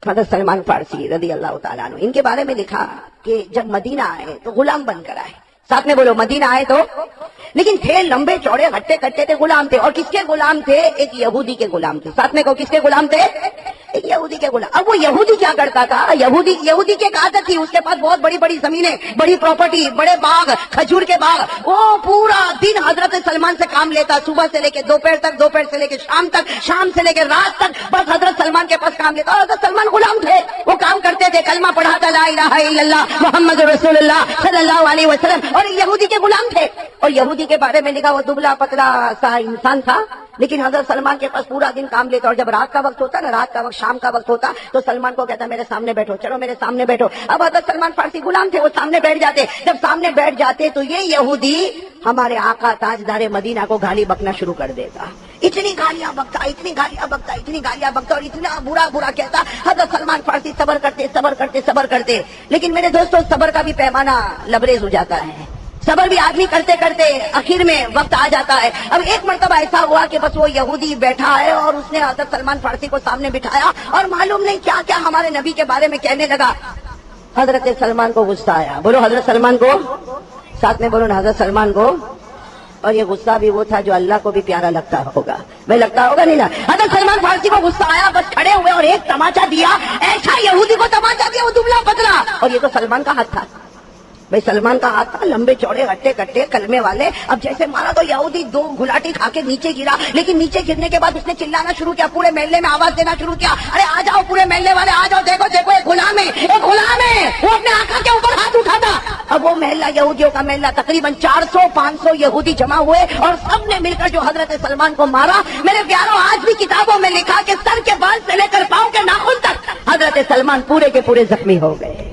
حضرت سلمان فارسی رضی اللہ تعالیٰ عنہ، ان کے بارے میں لکھا کہ جب مدینہ آئے تو غلام بن کر آئے. ساتھ میں بولو، مدینہ آئے تو، لیکن تھے لمبے چوڑے ہٹے کٹے تھے، غلام تھے. اور کس کے غلام تھے؟ ایک یہودی کے غلام تھے. ساتھ میں کہو، کس کے غلام تھے؟ ایک یہودی کے غلام. اب وہ یہودی کیا کرتا تھا؟ یہودی کی ایک عادت تھی، اس کے پاس بہت بڑی بڑی زمینیں، بڑی پراپرٹی، بڑے باغ، کھجور کے باغ. وہ پورا دن حضرت سلمان سے کام لیتا، صبح سے لے کے دوپہر تک، دوپہر سے لے کے شام تک، شام سے لے کے رات تک، بس حضرت سلمان کے پاس کام لیتا. اور حضرت سلمان غلام تھے، وہ کام کرتے تھے، کلمہ پڑھاتا، لا الہ الا اللہ محمد رسول اللہ صلی اللہ علیہ وسلم. اور یہودی کے غلام تھے. اور یہودی کے بارے میں لکھا وہ دبلا پتلا سا انسان تھا، لیکن حضرت سلمان کے پاس پورا دن کام لیتا. اور جب رات کا وقت ہوتا نا، رات کا وقت، شام کا وقت ہوتا، تو سلمان کو کہتا میرے سامنے بیٹھو، چلو میرے سامنے بیٹھو. اب حضرت سلمان فارسی غلام تھے، وہ سامنے بیٹھ جاتے. جب سامنے بیٹھ جاتے تو یہ یہودی ہمارے آقا تاجدار مدینہ کو گالی بکنا شروع کر دیتا. اتنی گالیاں بکتا، اتنی گالیاں بکتا، اتنی گالیاں بکتا، اور اتنا برا برا کہتا. حضرت سلمان فارسی صبر کرتے صبر کرتے صبر کرتے. لیکن میرے دوستو، صبر کا بھی پیمانہ لبریز ہو جاتا ہے. صبر بھی آدمی کرتے کرتے آخر میں وقت آ جاتا ہے. اب ایک مرتبہ ایسا ہوا کہ بس وہ یہودی بیٹھا ہے اور اس نے حضرت سلمان فارسی کو سامنے بٹھایا اور معلوم نہیں کیا کیا ہمارے نبی کے بارے میں کہنے لگا. حضرت سلمان کو غصہ آیا. بولو حضرت سلمان کو، ساتھ میں بولو نا حضرت سلمان کو. اور یہ غصہ بھی وہ تھا جو اللہ کو بھی پیارا لگتا ہوگا. بھائی لگتا ہوگا نہیں نا؟ حضرت سلمان فارسی کو غصہ آیا، بس کھڑے ہوئے اور ایک تماچا دیا. ایسا یہودی کو تماچا دیا، وہ دبلا پتلا. اور یہ تو سلمان کا ہاتھ تھا. بھائی سلمان کا ہاتھ تھا، لمبے چوڑے ہٹے کٹے کلمے والے. اب جیسے مارا تو یہودی دو گھلاٹی کھا کے نیچے گرا. لیکن نیچے گرنے کے بعد اس نے چلانا شروع کیا، پورے محلے میں آواز دینا شروع کیا، ارے آ جاؤ پورے محلے والے آ جاؤ، دیکھو دیکھو ایک غلام ہے، ایک غلام ہے. وہ اپنے آقا کے اوپر ہاتھ اٹھاتا. اب وہ محلہ یہودیوں کا محلہ، تقریباً 400-500 یہودی جمع ہوئے اور سب نے مل کر جو حضرت سلمان کو مارا. میرے پیاروں، آج بھی کتابوں میں لکھا کہ سر کے بال سے لے کر پاؤں کے ناخن تک حضرت سلمان پورے کے پورے زخمی ہو گئے.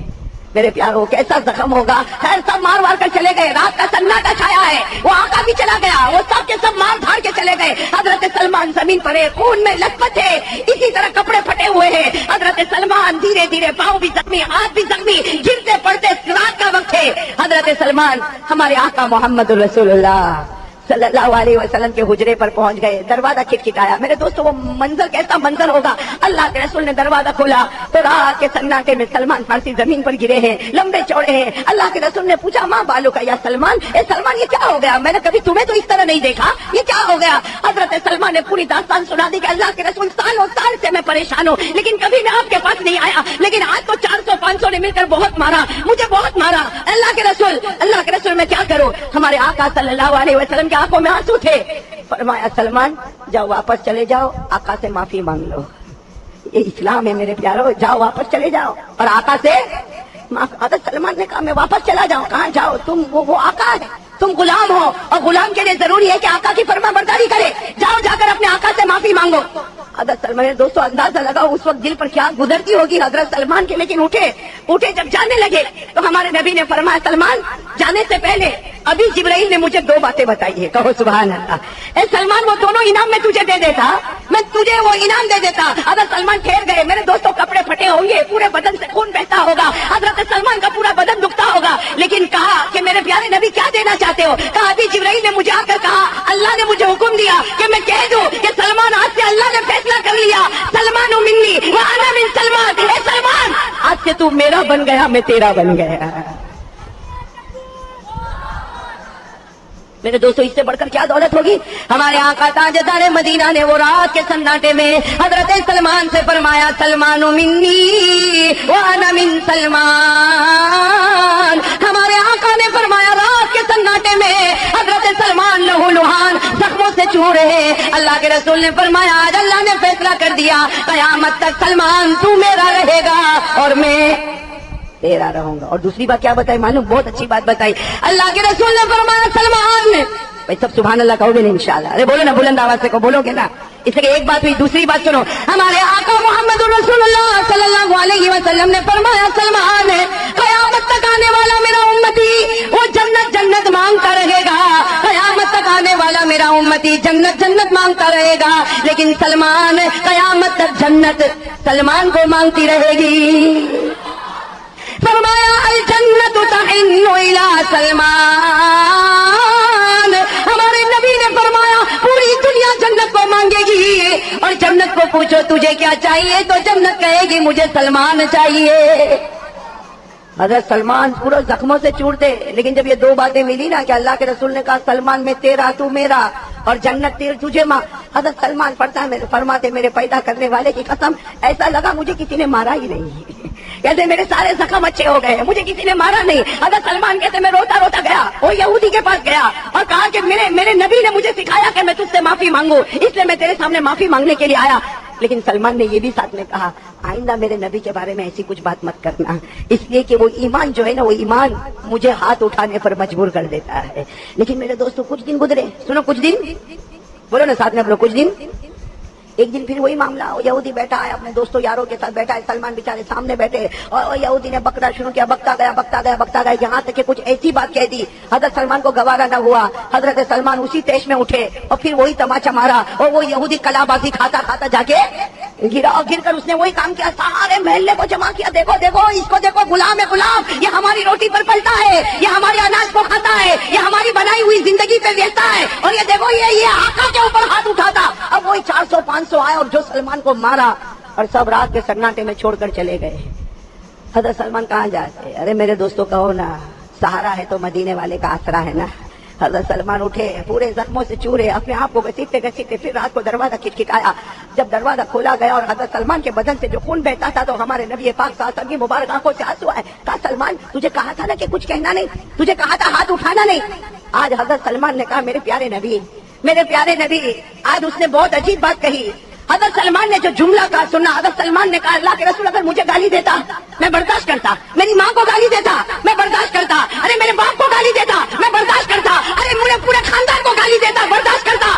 میرے پیاروں، کیسا زخم ہوگا. خیر سب مار مار کر چلے گئے. رات کا سناٹا چھایا ہے. وہ آقا بھی چلا گیا، وہ سب کے سب مار دھاڑ کے چلے گئے. حضرت سلمان زمین پر ہے، خون میں لثپت ہے، اسی طرح کپڑے پھٹے ہوئے ہیں. حضرت سلمان دھیرے دھیرے، پاؤں بھی زخمی، ہاتھ بھی زخمی، گرتے پڑتے. رات کا وقت ہے. حضرت سلمان ہمارے آقا محمد رسول اللہ صلی اللہ علیہ وسلم کے حجرے پر پہنچ گئے. دروازہ کھٹکھٹایا. میرے دوستو، وہ منظر کیسا منظر ہوگا. اللہ کے رسول نے دروازہ کھولا تو رات کے سناٹے میں سلمان فارسی زمین پر گرے ہیں، لمبے چوڑے ہیں. اللہ کے رسول نے پوچھا، ماں بالو کا یا سلمان، اے سلمان یہ کیا ہو گیا؟ میں نے کبھی تمہیں تو اس طرح نہیں دیکھا، یہ کیا ہو گیا؟ حضرت سلمان نے پوری داستان سنا دی کہ اللہ کے رسول سالوں سال سے میں پریشان ہوں، لیکن کبھی میں آپ کے پاس نہیں آیا. لیکن آج تو 400-500 نے مل کر بہت مارا، مجھے بہت مارا. اللہ کے رسول میں کیا کروں؟ ہمارے آقا صلی اللہ علیہ وسلم کے آنکھوں میں آنسو تھے. فرمایا سلمان جاؤ واپس چلے جاؤ، آقا سے معافی مانگ لو. یہ اسلام ہے میرے پیارو. جاؤ واپس چلے جاؤ اور آقا سے حضرت سلمان نے کہا میں واپس چلا جاؤں؟ کہاں جاؤ؟ تم وہ آقا ہے، تم غلام ہو اور غلام کے لیے ضروری ہے کہ آقا کی فرما برداری کرے. جاؤ جا کر اپنے آقا سے معافی مانگو. حضرت سلمان نے دوستو اندازہ لگاؤ اس وقت دل پر کیا گزرتی ہوگی حضرت سلمان کے. لیکن اٹھے جب جانے لگے تو ہمارے نبی نے فرمایا سلمان جانے سے پہلے ابھی جبرائیل نے مجھے 2 باتیں بتائی ہے. کہو سبحان اللہ. اے سلمان وہ دونوں انعام میں تجھے دے دیتا، میں تجھے وہ انعام دے دیتا. حضرت سلمان ٹھہر گئے. میرے دوستوں کپڑے پھٹے ہوئے، پورے بدن سے خون بہتا ہوگا، حضرت سلمان کا پورا بدن دکھتا ہوگا. لیکن کہا کہ میرے پیارے نبی کیا دینا چاہتے ہو؟ کہا ابھی جبرائیل نے مجھے آ کر کہا، اللہ نے مجھے حکم دیا کہ میں کہہ دوں کہ سلمان آج سے اللہ نے فیصلہ کر لیا، سلمان منی وانا من سلمان. اے سلمان آج سے تو میرا بن گیا، میں تیرا بن گیا. میرے دوستو اس سے بڑھ کر کیا دولت ہوگی. ہمارے آقا تاجدار مدینہ نے وہ رات کے سناٹے میں حضرت سلمان سے فرمایا سلمان منی وانا من سلمان. ہمارے آقا نے فرمایا رات کے سناٹے میں حضرت سلمان لہو لہان زخموں سے چور رہے. اللہ کے رسول نے فرمایا آج اللہ نے فیصلہ کر دیا، قیامت تک سلمان تو میرا رہے گا اور میں تیرا رہوں گا. اور دوسری بات کیا بتائی معلوم؟ بہت اچھی بات بتائی. اللہ کے رسول نے فرمایا سلمان، بھائی سب سبحان اللہ کہو گے نا انشاءاللہ؟ ارے بولو نا، بلند آواز سے بولو گے نا. اس لیے ایک بات ہوئی. دوسری بات سنو. ہمارے آقا محمد رسول اللہ صلی اللہ علیہ وسلم نے فرمایا سلمان قیامت تک آنے والا میرا امتی وہ جنت جنت مانگتا رہے گا. قیامت تک آنے والا میرا امتی جنت جنت مانگتا رہے گا، لیکن سلمان قیامت تک جنت سلمان کو مانگتی رہے گی. فرمایا الجنت تحن الى سلمان. ہمارے نبی نے فرمایا پوری دنیا جنت کو مانگ مانگے گی اور جنت کو پوچھو تجھے کیا چاہیے تو جنت کہے گی مجھے سلمان چاہیے۔ حضرت سلمان پورے زخموں سے چورتے، لیکن جب یہ دو باتیں ملی نا کہ اللہ کے رسول نے کہا سلمان میں تیرا تو میرا اور جنت تجھے ماں، حضرت سلمان فرماتے میرے پیدا کرنے والے کی قسم ایسا لگا مجھے کسی نے مارا ہی نہیں، کہتے میرے سارے زخم اچھے ہو گئے، مجھے کسی نے مارا نہیں۔ حضرت سلمان کہتے میں روتا روتا گیا وہ یہودی کے پاس گیا اور کہا کہ میرے نبی نے مجھے سکھایا کہ میں تجھ سے معافی مانگوں، اس لیے میں تیرے سامنے معافی مانگنے کے لیے آیا۔ لیکن سلمان نے یہ بھی ساتھ میں کہا آئندہ میرے نبی کے بارے میں ایسی کچھ بات مت کرنا، اس لیے کہ وہ ایمان جو ہے نا وہ ایمان مجھے ہاتھ اٹھانے پر مجبور کر دیتا ہے۔ لیکن میرے دوستو کچھ دن گزرے، سنو کچھ دن، بولو نا ساتھ میں آپ لوگ کچھ دن۔ ایک دن پھر وہی معاملہ، وہ یہودی بیٹھا ہے اپنے دوستوں یاروں کے ساتھ بیٹھا ہے، سلمان بیچارے سامنے بیٹھے اور یہودی نے بکنا شروع کیا، بکتا گیا یہاں تک کہ کچھ ایسی بات کہہ دی حضرت سلمان کو گوارا نہ ہوا۔ حضرت سلمان اسی تیش میں اٹھے اور پھر وہی تماچا مارا اور وہ یہودی کلا بازی کھاتا جا کے گرا اور گر کر اس نے وہی کام کیا، سارے محلے کو جمع کیا، دیکھو اس کو دیکھو، غلام ہے غلام، یہ ہماری روٹی پر پلتا ہے، یہ ہمارے اناج کو کھاتا ہے، یہ ہماری بنائی ہوئی زندگی پہ بیچتا ہے، اور یہ دیکھو یہ آقا کے اوپر ہاتھ اٹھاتا۔ اب وہی 400-500 آئے اور جو سلمان کو مارا اور سب رات کے سناٹے میں چھوڑ کر چلے گئے۔ حضرت سلمان کہاں جاتے؟ ارے میرے دوستوں کہو نا سہارا ہے تو مدینے والے کا آسرا ہے نا۔ حضرت سلمان اٹھے پورے زخموں سے چورے، اپنے آپ کو گھسیٹتے پھر رات کو دروازہ کھٹکھٹایا۔ جب دروازہ کھولا گیا اور حضرت سلمان کے بدن سے جو خون بہتا تھا تو ہمارے نبی پاک صلی اللہ علیہ وسلم کی مبارک آنکھوں سے آنسو آئے۔ کہا سلمان تجھے کہا تھا نا کہ کچھ کہنا نہیں، تجھے کہا تھا ہاتھ اٹھانا نہیں۔ آج حضرت سلمان نے کہا میرے پیارے نبی آج اس نے بہت عجیب بات کہی۔ حضرت سلمان نے جو جملہ کہا سننا، حضرت سلمان نے کہا اللہ کے رسول اگر مجھے گالی دیتا میں برداشت کرتا، میری ماں کو گالی دیتا میں برداشت کرتا، ارے میرے باپ کو گالی دیتا میں برداشت کرتا، ارے میرے پورے خاندان کو گالی دیتا برداشت کرتا،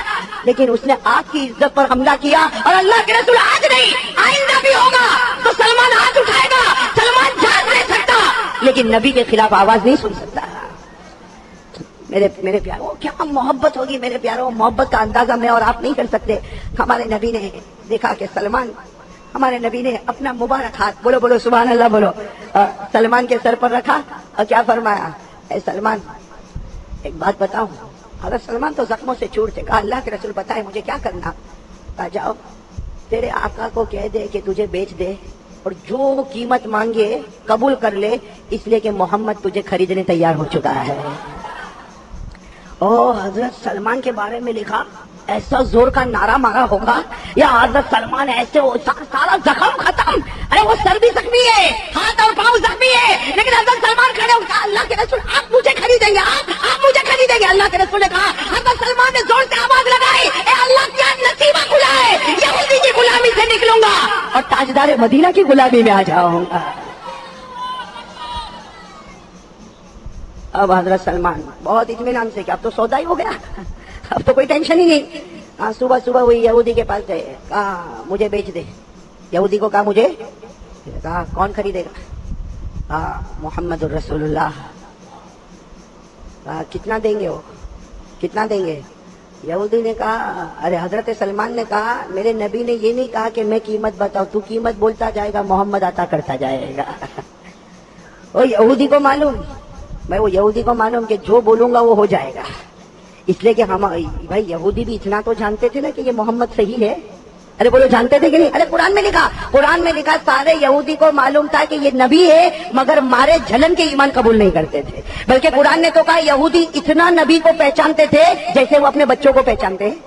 لیکن اس نے آپ کی عزت پر حملہ کیا اور اللہ کے رسول آج نہیں آئندہ بھی ہوگا تو سلمان ہاتھ اٹھائے گا، سلمان جان نہیں سکتا لیکن نبی کے خلاف آواز نہیں سن سکتا۔ میرے پیاروں کیا محبت ہوگی، میرے پیاروں محبت کا اندازہ میں اور آپ نہیں کر سکتے۔ ہمارے نبی نے دیکھا کہ سلمان، ہمارے نبی نے اپنا مبارک ہاتھ بولو سبحان اللہ بولو سلمان کے سر پر رکھا اور کیا فرمایا، اے سلمان ایک بات بتاؤں۔ حضرت سلمان تو زخموں سے چور تھے، کہا اللہ کے رسول بتائے مجھے کیا کرنا۔ کہا جاؤ تیرے آقا کو کہہ دے کہ تجھے بیچ دے اور جو قیمت مانگے قبول کر لے، اس لیے کہ محمد تجھے خریدنے تیار ہو چکا ہے۔ حضرت سلمان کے بارے میں لکھا ایسا زور کا نعرہ مارا ہوگا یا حضرت سلمان ایسے سارا زخم ختم، ارے وہ سر بھی زخمی ہے، ہاتھ اور پاؤں زخمی ہے، لیکن حضرت سلمان کھڑے ہو کہا اللہ کے رسول آپ مجھے خریدیں گے، آپ مجھے خریدیں گے۔ اللہ کے رسول نے کہا، حضرت سلمان نے زور سے آواز لگائی اے اللہ کیا نصیبہ کھلا ہے، یہودی کی غلامی سے نکلوں گا اور تاجدار مدینہ کی غلامی میں آ جاؤں گا۔ اب حضرت سلمان بہت اطمینان سے کہ اب تو سودا ہی ہو گیا، اب تو کوئی ٹینشن ہی نہیں۔ صبح وہی یہودی کے پاس گئے، کہا مجھے بیچ دے۔ یہودی کو کہا مجھے، کہا کون خریدے گا؟ کہا محمد الرسول اللہ۔ کہا کتنا دیں گے؟ وہ کتنا دیں گے؟ یہودی نے کہا ارے حضرت سلمان نے کہا میرے نبی نے یہ نہیں کہا کہ میں قیمت بتاؤں، تو قیمت بولتا جائے گا محمد عطا کرتا جائے گا۔ وہ یہودی کو معلوم کہ جو بولوں گا وہ ہو جائے گا، اس لیے کہ ہم بھائی یہودی بھی اتنا تو جانتے تھے نا کہ یہ محمد صحیح ہے۔ ارے بولو جانتے تھے کہ نہیں؟ ارے قرآن میں لکھا سارے یہودی کو معلوم تھا کہ یہ نبی ہے مگر مارے جھلن کے ایمان قبول نہیں کرتے تھے، بلکہ قرآن نے تو کہا یہودی اتنا نبی کو پہچانتے تھے جیسے وہ اپنے بچوں کو پہچانتے ہیں۔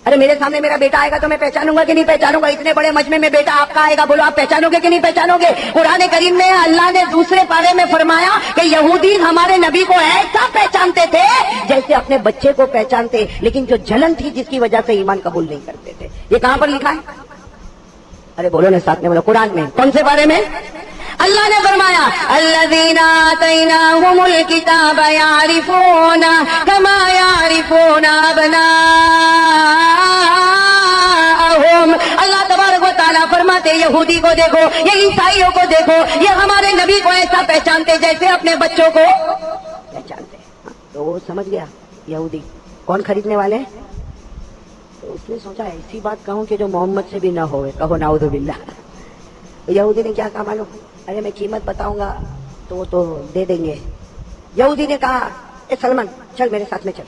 ارے میرے سامنے میرا بیٹا آئے گا تو میں پہچانوں گا کہ نہیں پہچانوں گا؟ اتنے بڑے مجمع میں بیٹا آپ کا آئے گا، بولو آپ پہچانو گے کہ نہیں پہچانو گے؟ قرآن کریم میں اللہ نے دوسرے پارے میں فرمایا کہ یہودی ہمارے نبی کو ایسا پہچانتے تھے جیسے اپنے بچے کو پہچانتے، لیکن جو جلن تھی جس کی وجہ سے ایمان قبول نہیں کرتے تھے۔ یہ کہاں پر لکھا ہے؟ ارے بولو نا ساتھ میں بولو، قرآن میں کون سے بارے میں؟ اللہ نے فرمایا الذین آتیناہم الکتاب یعرفون کما یعرفون ابناءہم۔ اللہ تبارک و تعالیٰ فرماتے یہودی کو دیکھو، یہ عیسائیوں کو دیکھو، یہ ہمارے نبی کو ایسا پہچانتے جیسے اپنے بچوں کو پہچانتے۔ تو وہ سمجھ گیا یہودی کون خریدنے والے، تو اس نے سوچا ایسی بات کہوں کہ جو محمد سے بھی نہ ہوئے، کہو نعوذ باللہ۔ یہودی نے کیا کہا معلوم؟ ارے میں قیمت بتاؤں گا تو وہ تو دے دیں گے۔ یہودی نے کہا اے سلمان چل میرے ساتھ میں چل،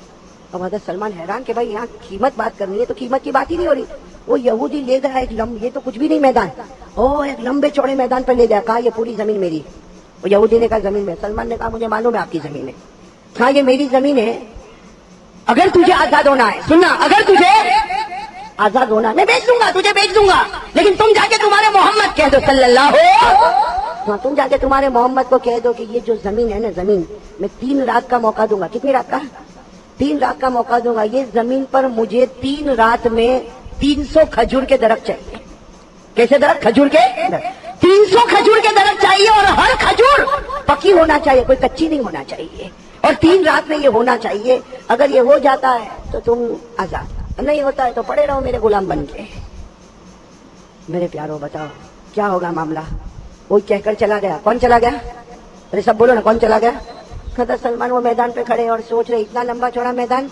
اب حضرت سلمان حیران کہ بھائی یہاں قیمت بات کرنی ہے تو قیمت کی بات ہی نہیں ہو رہی. وہ یہودی لے گیا ایک یہ تو کچھ بھی نہیں میدان, ایک لمبے چوڑے میدان پر لے گیا, کہا یہ پوری زمین میری. وہ یہودی نے کہا زمین میں. سلمان نے کہا مجھے معلوم ہے آپ کی زمین ہے. کہا یہ میری زمین ہے, اگر تجھے آزاد ہونا ہے, سننا, اگر تجھے آزاد ہونا میں بیچ دوں گا, تجھے بیچ دوں گا, لیکن تم جا کے تمہارے محمد کہہ دو صلی اللہ ہاں, تم جا کے تمہارے محمد کو کہہ دو کہ یہ جو زمین ہے نا, زمین میں 3 رات کا موقع دوں گا. کتنی رات کا؟ 3 رات کا موقع دوں گا. یہ زمین پر مجھے 3 رات میں 300 کھجور کے درخت چاہیے. کیسے درخت؟ کھجور کے 300 کھجور کے درخت چاہیے, اور ہر کھجور پکی ہونا چاہیے, کوئی کچی نہیں ہونا چاہیے, اور 3 رات میں یہ ہونا چاہیے. اگر یہ ہو جاتا ہے تو تم آزاد, نہیں ہوتا ہے تو پڑے رہو میرے غلام بن کے. میرے پیاروں بتاؤ کیا ہوگا معاملہ؟ وہ کہہ کر چلا گیا. کون چلا گیا؟ ارے سب بولو نا, کون چلا گیا؟ حضرت سلمان وہ میدان پہ کھڑے اور سوچ رہے, اتنا لمبا چوڑا میدان,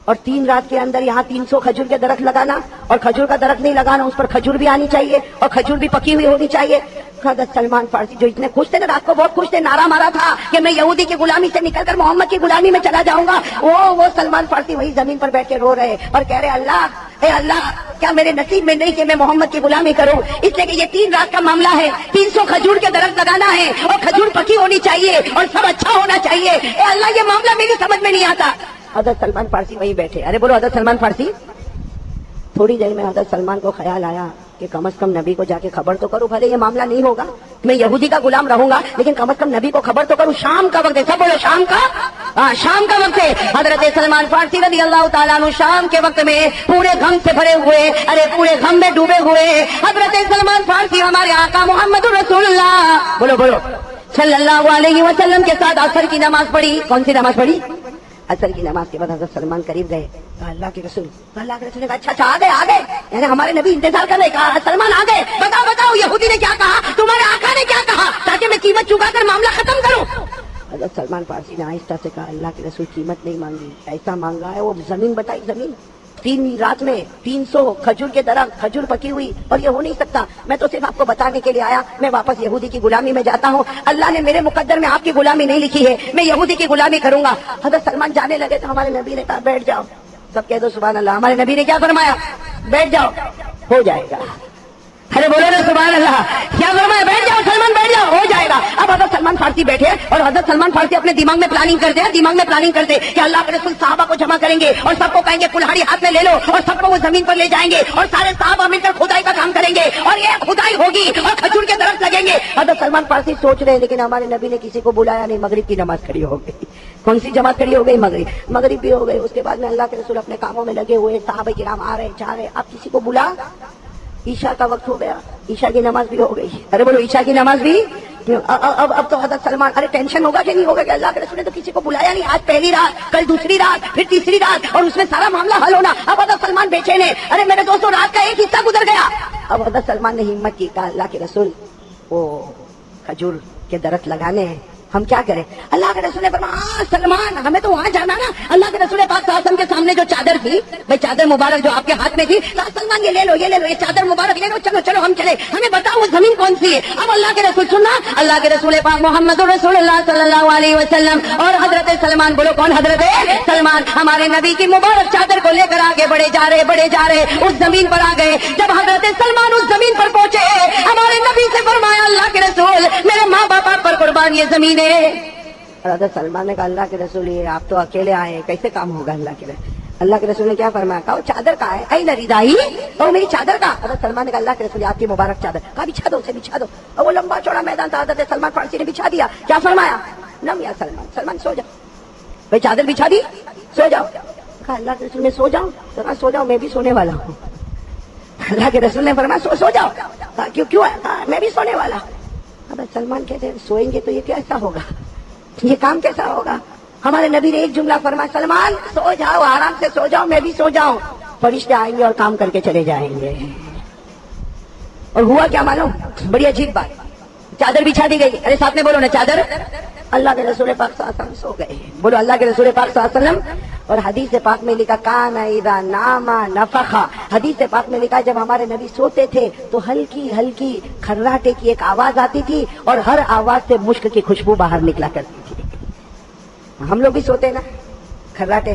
اور 3 رات کے اندر یہاں 300 کھجور کے درخت لگانا, اور کھجور کا درخت نہیں لگانا, اس پر کھجور بھی آنی چاہیے, اور کھجور بھی پکی ہوئی ہونی چاہیے. حضرت سلمان فارسی جو اتنے خوش تھے نا, رات کو بہت خوش تھے, نعرہ مارا تھا کہ میں یہودی کی غلامی سے نکل کر محمد کی غلامی میں چلا جاؤں گا. وہ سلمان فارسی وہی زمین پر بیٹھ کے رو رہے اور کہہ رہے, اللہ اے اللہ, کیا میرے نصیب میں نہیں کہ میں محمد کی غلامی کروں؟ اس لیے کہ یہ 3 رات کا معاملہ ہے, 300 کھجور کے درخت لگانا ہے, اور کھجور پکی ہونی چاہیے, اور سب اچھا ہونا چاہیے. اے اللہ, یہ معاملہ میری سمجھ میں نہیں آتا. حضرت سلمان فارسی وہیں بیٹھے. ارے بولو حضرت سلمان فارسی. تھوڑی دیر میں حضرت سلمان کو خیال آیا کہ کم از کم نبی کو جا کے خبر تو کروں, بھلے یہ معاملہ نہیں ہوگا, میں یہودی کا غلام رہوں گا, لیکن کم از کم نبی کو خبر تو کروں. شام کا وقت ہے, سب بولو شام کا, شام کا وقت ہے. حضرت سلمان فارسی رضی اللہ تعالیٰ عنہ شام کے وقت میں پورے غم سے بھرے ہوئے, ارے پورے غم میں ڈوبے ہوئے, حضرت سلمان فارسی ہمارے آقا محمد رسول اللہ بولو بولو صلی اللہ علیہ وسلم کے ساتھ عصر کی نماز پڑھی. کون سی نماز پڑھی؟ عصر کی نماز کے بعد حضرت سلمان قریب گئے, اللہ کے رسول نے کہا اچھا آ گئے, یعنی ہمارے نبی انتظار کر رہے. کہا سلمان آ گئے, بتاؤ یہودی نے کیا کہا, تمہارے آقا نے کیا کہا, تاکہ میں قیمت چکا کر معاملہ ختم کروں. حضرت سلمان فارسی نے آہستہ سے کہا, اللہ کے رسول قیمت نہیں مانگی, ایسا مانگا ہے وہ زمین بتائی, زمین 3 رات میں 300 کھجور کے درخت, کھجور پکی ہوئی, اور یہ ہو نہیں سکتا. میں تو صرف آپ کو بتانے کے لیے آیا, میں واپس یہودی کی غلامی میں جاتا ہوں. اللہ نے میرے مقدر میں آپ کی غلامی نہیں لکھی ہے, میں یہودی کی غلامی کروں گا. حضرت سلمان جانے لگے تو ہمارے نبی نے کہا بیٹھ جاؤ. سب کہہ دو سبحان اللہ. ہمارے نبی نے کیا فرمایا؟ بیٹھ جاؤ, ہو جائے گا. ارے بولو نا سبحان اللہ. کیا فرمایا؟ بیٹھ جاؤ سلمان, بیٹھ جاؤ, ہو جائے گا. اب حضرت سلمان فارسی بیٹھے, اور حضرت سلمان فارسی اپنے دماغ میں پلاننگ کرتے کہ اللہ کے رسول صحابہ کو جمع کریں گے, اور سب کو کہیں گے کلہاڑی ہاتھ میں لے لو, اور سب کو وہ زمین پر لے جائیں گے, اور سارے صحابہ مل کر کھدائی کا کام کریں گے, اور یہ کھدائی ہوگی, اور کھجور کے درخت لگیں گے. حضرت سلمان فارسی سوچ رہے ہیں, لیکن ہمارے نبی نے کسی کو بلایا نہیں. مغرب کی نماز کھڑی ہو گئی. کون سی جماعت کھڑی ہو گئی؟ مغرب بھی ہو گئی. اس کے بعد میں اللہ کے رسول اپنے کاموں میں لگے ہوئے, صحابہ کرام آ رہے جا رہے. آپ کسی کو بلا, عشاء کا وقت ہو گیا, عشاء کی نماز بھی ہو گئی. ارے بولو عشاء کی نماز بھی. اب تو حضرت سلمان, ارے ٹینشن ہوگا کہ نہیں ہوگا کہ اللہ کے رسول نے تو کسی کو بلایا نہیں, آج پہلی رات, کل دوسری رات, پھر تیسری رات, اور اس میں سارا معاملہ حل ہونا. اب حضرت سلمان بے چین ہے. ارے میرے دوستوں, رات کا ایک حصہ گزر گیا. اب حضرت سلمان نے ہمت کی, کہا اللہ کے رسول وہ کھجور کے درخت لگانے ہیں, ہم کیا کریں؟ اللہ کے رسول نے فرمایا سلمان ہمیں تو وہاں جانا نا. اللہ کے رسول پاک صلی اللہ علیہ وسلم کے سامنے جو چادر تھی, بھائی چادر مبارک جو آپ کے ہاتھ میں تھی, سلمان یہ لے لو, یہ چادر مبارک لے لو, چلو ہم چلے, ہمیں بتاؤ وہ زمین کون سی ہے. اب اللہ کے رسول سننا, اللہ کے رسول پاک محمد رسول اللہ صلی اللہ علیہ وسلم اور حضرت سلمان, بولو کون؟ حضرت سلمان ہمارے نبی کی مبارک چادر کو لے کر آگے بڑھے جا رہے اس زمین پر آ گئے. جب حضرت سلمان اس زمین پر پہنچے, ہمارے نبی سے فرمایا اللہ کے رسول میرے ماں باپ پر قربان یہ زمین ہے. حضرت سلمان نے کہا اللہ کے رسول یہ آپ تو اکیلے آئے, کیسے کام ہوگا؟ اللہ کے رسول نے کیا فرمایا؟ کہا چادر کا ہے, اے ردائی, اور میری چادر کا. حضرت سلمان نے کہا اللہ کے رسول آپ کی مبارک چادر. کہا بچھا دو, اسے بچھا دو. اور وہ لمبا چوڑا میدان تھا, حضرت سلمان فارسی نے بچھا دیا. کیا فرمایا؟ نم یا سلمان سو جاؤ. بھائی چادر بچھا دی, سو جاؤ. کہا اللہ کے رسول نے سو جاؤ. کہا سو جاؤ, میں بھی سونے والا ہوں. اللہ کے رسول نے فرمایا سو جاؤ. کہا کیوں؟ میں بھی سونے والا. حضرت سلمان کہتے ہیں سوئیں گے تو یہ کیسا ہوگا, یہ کام کیسا ہوگا؟ ہمارے نبی نے ایک جملہ فرمایا سلمان سو جاؤ, آرام سے سو جاؤ, میں بھی سو جاؤں, فرشتے آئیں گے اور کام کر کے چلے جائیں گے. اور ہوا کیا معلوم؟ بڑی عجیب بات, چادر بچھا دی گئی. ارے ساتھ میں بولو نا چادر. اللہ کے رسول پاک صلی اللہ علیہ وسلم سو گئے. بولو اللہ کے رسول پاک صلی اللہ علیہ وسلم. اور حدیث پاک میں لکھا کان اذا نام نفخا, حدیث پاک میں لکھا جب ہمارے نبی سوتے تھے تو ہلکی ہلکی کھراٹے کی ایک آواز آتی تھی, اور ہر آواز سے مشک کی خوشبو باہر نکلا کرتی تھی. ہم لوگ بھی سوتے نا, کھراٹے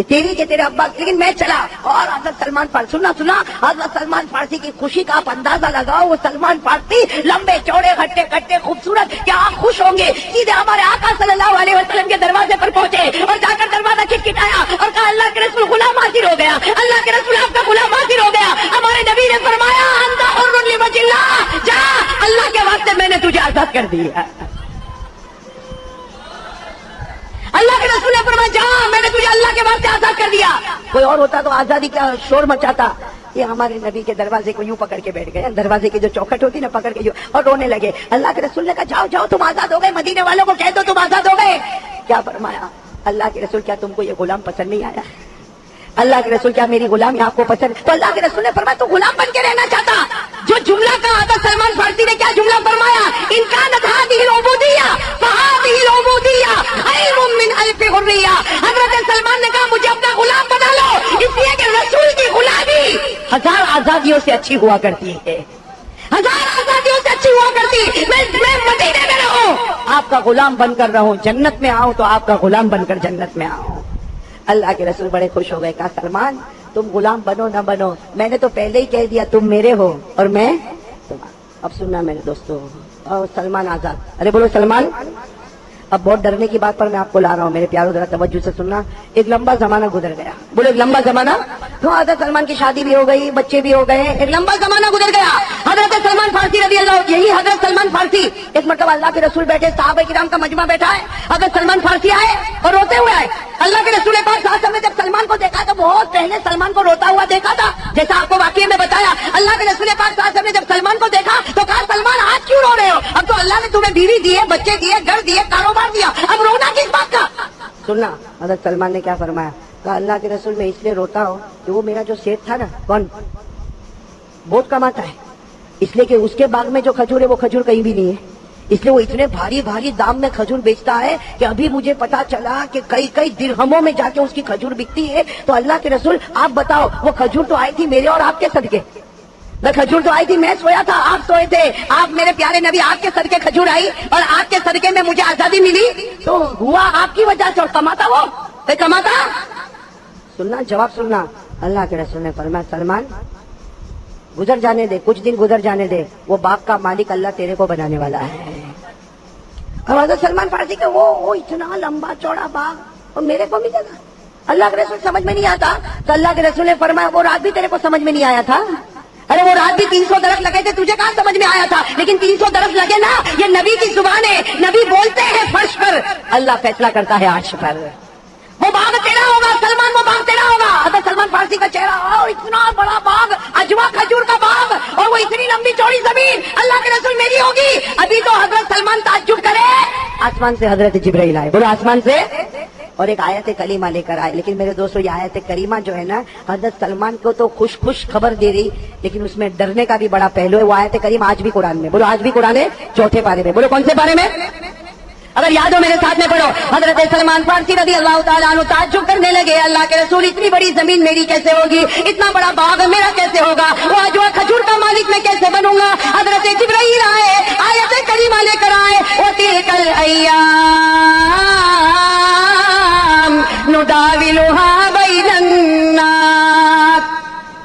کہ تیری کے تیرے ابا، لیکن میں چلا اور حضرت سلمان فارسی سننا حضرت سلمان فارسی کی خوشی کا آپ اندازہ لگاؤ. وہ سلمان فارسی لمبے چوڑے ہٹے کٹے خوبصورت، کیا آپ خوش ہوں گے؟ سیدھے ہمارے آقا صلی اللہ علیہ وسلم کے دروازے پر پہنچے اور جا کر دروازہ کھٹکھٹایا اور کہا اللہ کے رسول غلام حاضر ہو گیا، اللہ کے رسول آپ کا غلام حاضر ہو گیا. ہمارے نبی نے فرمایا انت حر لوجه اللہ، جا اللہ کے واسطے میں نے تجھے آزاد کر دیا. اللہ کے رسول نے فرمایا جا میں نے تجھے اللہ کے واسطے آزاد کر دیا. کوئی اور ہوتا تو آزادی کا شور مچاتا. یہ ہمارے نبی کے دروازے کو یوں پکڑ کے بیٹھ گئے، دروازے کی جو چوکھٹ ہوتی نا پکڑ کے یوں، اور رونے لگے. اللہ کے رسول نے کہا جاؤ جاؤ تم آزاد ہو گئے، مدینے والوں کو کہہ دو تم آزاد ہو گئے. کیا فرمایا اللہ کے رسول؟ کیا تم کو یہ غلام پسند نہیں آیا؟ اللہ کے رسول کیا میری غلامی آپ کو پسند؟ تو اللہ کے رسول نے فرمایا تو غلام بن کے رہنا چاہتا. جو جملہ کہا حضرت سلمان فارسی نے، کیا جملہ فرمایا؟ ان کانت هذه العبودیہ فهذه العبودیہ خیر من الف حریہ. حضرت سلمان نے کہا مجھے اپنا غلام بنا لو، اس لیے کہ رسول کی غلامی 1000 آزادیوں سے اچھی ہوا کرتی ہے، 1000 آزادیوں سے اچھی ہوا کرتی. میں مدینے میں رہوں، آپ کا غلام بن کر رہوں، جنت میں آؤں تو آپ کا غلام بن کر جنت میں آؤں. اللہ کے رسول بڑے خوش ہو گئے. کہا سلمان تم غلام بنو نہ بنو، میں نے تو پہلے ہی کہہ دیا تم میرے ہو اور میں تمہارا. اب سننا میرے دوستو، اور سلمان آزاد. ارے بولو سلمان. اب بہت ڈرنے کی بات پر میں آپ کو لا رہا ہوں میرے پیاروں، ذرا توجہ سے سننا. ایک لمبا زمانہ گزر گیا. بولو ایک لمبا زمانہ. تو حضرت سلمان کی شادی بھی ہو گئی، بچے بھی ہو گئے، ایک لمبا زمانہ گزر گیا. حضرت سلمان فارسی رضی اللہ، یہی حضرت سلمان فارسی ایک مرتبہ اللہ کے رسول بیٹھے، صحابہ کرام کا مجمع بیٹھا ہے. حضرت سلمان فارسی آئے اور روتے ہوئے آئے. اللہ کے رسول پاک صلی اللہ علیہ وسلم نے جب سلمان کو دیکھا تو بہت پہلے سلمان کو روتا ہوا دیکھا تھا، جیسا آپ کو واقعے میں بتایا. اللہ کے رسول پاک صلی اللہ علیہ وسلم نے جب سلمان کو دیکھا تو کہا سلمان آج کیوں رو رہے ہو؟ اب تو اللہ نے تمہیں بیوی دی ہے، بچے دیے، گھر دیے، کاروبار دیا، اب رونا کس بات کا؟ سننا حضرت سلمان نے کیا فرمایا. کہا اللہ کے رسول میں اس لیے روتا ہوں کہ وہ میرا جو سیٹ تھا نا، کون بہت کماتا ہے، اس لیے کہ اس کے باغ میں جو کھجور ہے وہ کھجور کہیں بھی نہیں ہے، اس لیے وہ اتنے بھاری بھاری دام میں کھجور بیچتا ہے کہ ابھی مجھے پتا چلا کہ کئی درہموں میں جا کے اس کی کھجور بکتی ہے. تو اللہ کے رسول آپ بتاؤ، وہ کھجور تو آئی تھی میرے اور آپ کے صدقے، کھجور تو آئی تھی، میں سویا تھا آپ سوئے تھے، آپ میرے پیارے نبی آپ کے صدقے کھجور آئی اور آپ کے صدقے میں مجھے آزادی ملی، تو ہوا آپ کی وجہ سے. اور کماتا وہ کماتا. سننا جواب سننا. اللہ کے رسول نے فرمایا سلمان گزر جانے دے، کچھ دن گزر جانے دے، وہ باغ کا مالک اللہ تیرے کو بنانے والا ہے. اور حضرت سلمان فارسی کا وہ اتنا لمبا چوڑا باغ اور میرے کو ملے گا. اللہ کے رسول سمجھ میں نہیں آتا تو اللہ کے رسول نے فرمایا وہ رات بھی تیرے کو سمجھ میں نہیں آیا تھا. ارے وہ رات بھی 300 درخت لگے تھے، تجھے کہاں سمجھ میں آیا تھا؟ لیکن 300 درخت لگے نا، یہ نبی کی زبان ہے، نبی بولتے ہیں فرش پر، اللہ فیصلہ کرتا ہے عرش پر. وہ باغ تیرا ہوگا سلمان، وہ باغ تیرا ہوگا. حضرت سلمان فارسی کا چہرہ، اور اتنا بڑا باغ، اجوا کھجور کا باغ، اور وہ اتنی لمبی چوڑی زمین، اللہ کے رسول میری ہوگی. ابھی تو حضرت سلمان تعجب کرے، آسمان سے حضرت جبرائیل آئے. بولو آسمان سے، اور ایک آیت کریمہ لے کر آئے. لیکن میرے دوستو یہ آیت کریمہ جو ہے نا حضرت سلمان کو تو خوش خبر دے رہی، لیکن اس میں ڈرنے کا بھی بڑا پہلو ہے. وہ آیت کریمہ آج بھی قرآن میں، بولو آج بھی قرآن ہے، 4 پارے میں. بولو کون سے پارے میں؟ اگر یاد ہو میرے ساتھ میں پڑھو. حضرت سلمان فارسی رضی اللہ تعالیٰ عنہ تعجب کرنے لگے، اللہ کے رسول اتنی بڑی زمین میری کیسے ہوگی، اتنا بڑا باغ میرا کیسے ہوگا، وہ اجوا کھجور کا مالک میں کیسے بنوں گا. حضرت جبرائیل آئے، آیت کریمہ لے کر آئے، وَتِلْكَ الْأَيَّامُ نُدَاوِلُهَا بَيْنَ النَّاسِ.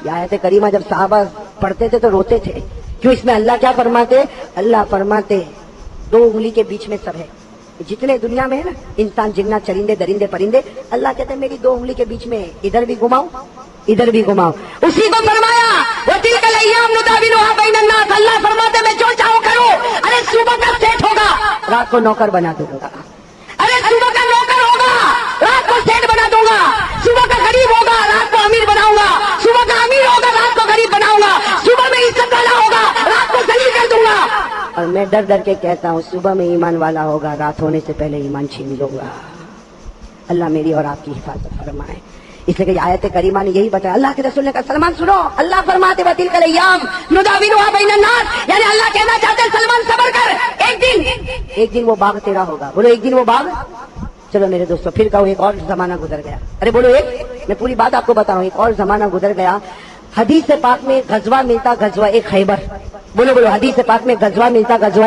یہ آیت کریمہ جب صحابہ پڑھتے تھے تو روتے تھے. کیوں؟ اس میں اللہ کیا فرماتے؟ اللہ فرماتے 2 انگلی کے بیچ میں سب ہے. جتنے دنیا میں ہے نا انسان، جنات، چرندے، درندے، پرندے، اللہ کہتے ہیں میری 2 انگلی کے بیچ میں، ادھر بھی گھماؤ ادھر بھی گھماؤ. اسی کو فرمایا وَتِلْكَ الْأَيَّامُ نُدَاوِلُهَا بَيْنَ النَّاسِ. اللہ فرماتے میں جو چاہوں کروں. ارے صبح کا سیٹ ہوگا، رات کو نوکر بنا دوں گا. ارے صبح کا نوکر ہوگا، رات کو سیٹ بنا دوں گا. صبح کا غریب ہوگا، رات کو امیر بناؤں گا. صبح کا امیر ہوگا، رات کو غریب بناؤں گا. صبح میں عزت والا ہوگا، رات کو ذلیل کر دوں گا. اور میں ڈر ڈر کے کہتا ہوں صبح میں ایمان والا ہوگا، رات ہونے سے پہلے ایمان چھین لوں گا. اللہ میری اور آپ کی حفاظت فرمائے. اس لیے کہ آیت کریمہ نے یہی بتایا. اللہ کے رسول نے کہا سلمان سنو، اللہ فرماتے وَتِلْكَ الْأَيَّامُ نُدَاوِلُهَا بَيْنَ النَّاسِ، یعنی اللہ کہنا چاہتے ہیں سلمان صبر کر، ایک دن وہ باغ تیرا ہوگا. بولو ایک دن وہ باغ. چلو میرے دوستو پھر کہو ایک اور زمانہ گزر گیا. ارے بولو ایک، میں پوری بات آپ کو بتاؤں. ایک اور زمانہ گزر گیا. حدیث پاک میں غزوہ ملتا، غزوہ خیبر. بولو بولو حدیث پاک میں غزوہ ملتا، غزوہ